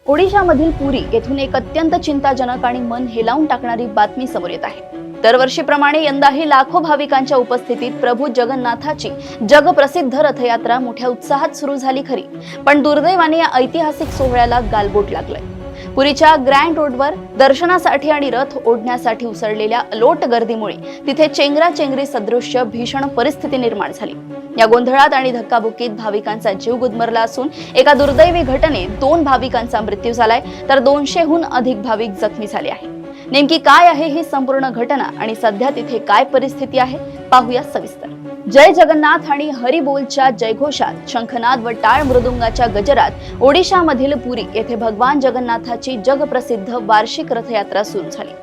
ओडिशामधील पुरी येथून एक अत्यंत चिंताजनक आणि मन हेलावून टाकणारी बातमी समोर येत आहे। दरवर्षीप्रमाणे यंदाही लाखो भाविकांच्या उपस्थितीत प्रभू जगन्नाथाची जगप्रसिद्ध रथयात्रा मोठ्या उत्साहात सुरू झाली खरी, पण दुर्दैवाने या ऐतिहासिक सोहळ्याला गालबोट लागलंय। पुरीच्या ग्रँड रोडवर दर्शनासाठी आणि रथ ओढण्यासाठी उसळलेल्या अलोट गर्दीमुळे तिथे चेंगराचेंगरी सदृश्य भीषण परिस्थिती निर्माण झाली। या गोंधळात आणि धक्काबुक्कीत भाविकांचा जीव गुदमरला असून एका दुर्दैवी घटनेत 2 भाविकांचा मृत्यू झालाय, तर 200हून अधिक भाविक जखमी झाले आहेत। नेमकी काय आहे ही संपूर्ण घटना आणि सध्या तिथे काय परिस्थिती आहे, पाहूया सविस्तर। जय जगन्नाथ आणि हरिबोलच्या जयघोषात, शंखनाद व टाळ मृदुंगाच्या गजरात ओडिशामधील पुरी येथे भगवान जगन्नाथाची जगप्रसिद्ध वार्षिक रथयात्रा सुरू झाली।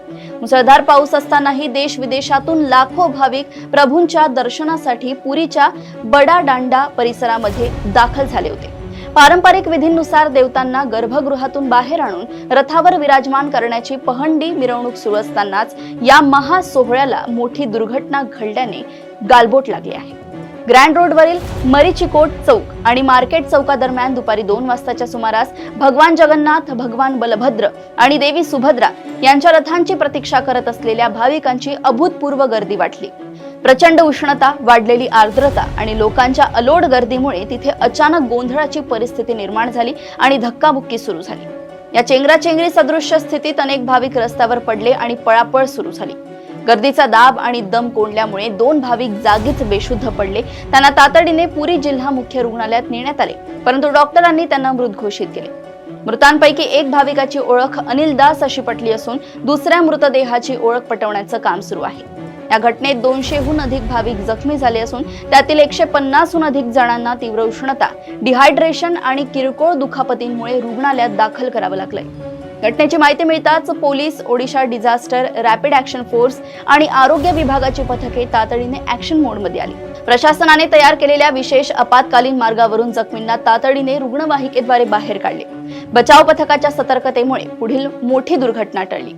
मुसळधार पाऊस असतानाही देश विदेशातून लाखो भाविक प्रभूंच्या दर्शनासाठी पुरीच्या बडाडांडा परिसरामध्ये दाखल झाले होते। पारंपरिक विधींनुसार देवतांना गर्भगृहातून बाहेर आणून रथावर विराजमान करण्याची पहंडी मिरवणूक सुरू असतानाच या महासोहळ्याला मोठी दुर्घटना घडल्याने गालबोट लागली आहे। ग्रँड रोडवरील मरीचिकोट चौक आणि मार्केट चौकादरम्यान दुपारी 2 वाजताच्या सुमारास भगवान जगन्नाथ, भगवान बलभद्र आणि देवी सुभद्रा यांच्या रथांची प्रतीक्षा करत असलेल्या भाविकांची अभूतपूर्व गर्दी वाटली। प्रचंड उष्णता, वाढलेली आर्द्रता आणि लोकांच्या अलोट गर्दीमुळे तिथे अचानक गोंधळाची परिस्थिती निर्माण झाली आणि धक्काबुक्की सुरू झाली। या चेंगराचेंगरी सदृश्य स्थितीत अनेक भाविक रस्त्यावर पडले आणि पळापळ सुरू झाली। गर्दीचा दाब आणि दम कोंडल्यामुळे 2 भाविक जागीच बेशुद्ध पडले। त्यांना तातडीने पुरी जिल्हा मुख्य रुग्णालयात नेण्यात आले, परंतु डॉक्टरांनी त्यांना मृत घोषित केले। मृतांपैकी एक भाविकाची ओळख अनिल दास अशी पटली असून दुसऱ्या मृतदेहाची ओळख पटवण्याचं काम सुरू आहे। या घटनेत 200हून अधिक भाविक जखमी झाले असून त्यातील 150हून अधिक जणांना तीव्र उष्णता, डिहायड्रेशन आणि किरकोळ दुखापतींमुळे रुग्णालयात दाखल करावं लागलंय। घटनेची माहिती मिळताच police, Odisha disaster rapid action force आणि आरोग्य विभागाची पथके तातडीने ॲक्शन मोडमध्ये आली। प्रशासनाने तयार केलेल्या विशेष आपत्कालीन मार्गावरून जखमींना तातडीने रुग्णवाहिकेद्वारे बाहेर काढले। बचाव पथकाच्या सतर्कतेमुळे पुढील मोठी दुर्घटना टळली।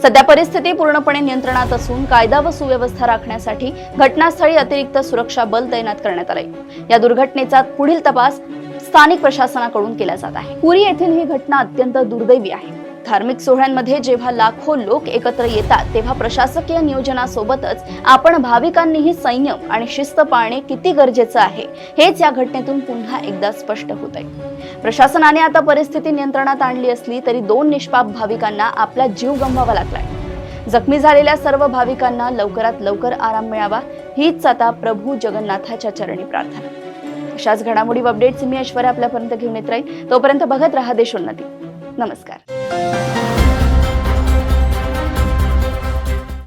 सध्या परिस्थिती पूर्णपणे नियंत्रणात असून कायदा व सुव्यवस्था राखण्यासाठी घटनास्थळी अतिरिक्त सुरक्षा बल तैनात करण्यात आले। या दुर्घटनेचा पुढील तपास स्थानिक प्रशासनाकडून केला जात आहे। पुरी येथील ही घटना अत्यंत दुर्दैवी आहे। धार्मिक सोहळ्यांमध्ये जेव्हा लाखो लोक एकत्र येतात, तेव्हा प्रशासकीय नियोजनासोबतच आपण भाविकांनीही संयम आणि शिस्त पाळणे किती गरजेचं आहे, हेच या घटनेतून पुन्हा एकदा स्पष्ट होत आहे। प्रशासनाने आता परिस्थिती नियंत्रणात आणली असली तरी 2 निष्पाप भाविकांना आपला जीव गमवावा लागलाय। जखमी झालेल्या सर्व भाविकांना लवकरात लवकर आराम मिळावा, हीच आता प्रभू जगन्नाथाच्या चरणी प्रार्थना। अशाच घडामोडी व अपडेट्स मी ऐश्वर्या आपल्यापर्यंत घेऊन येत राहील। तोपर्यंत बघत रहा देशोन्नती। नमस्कार।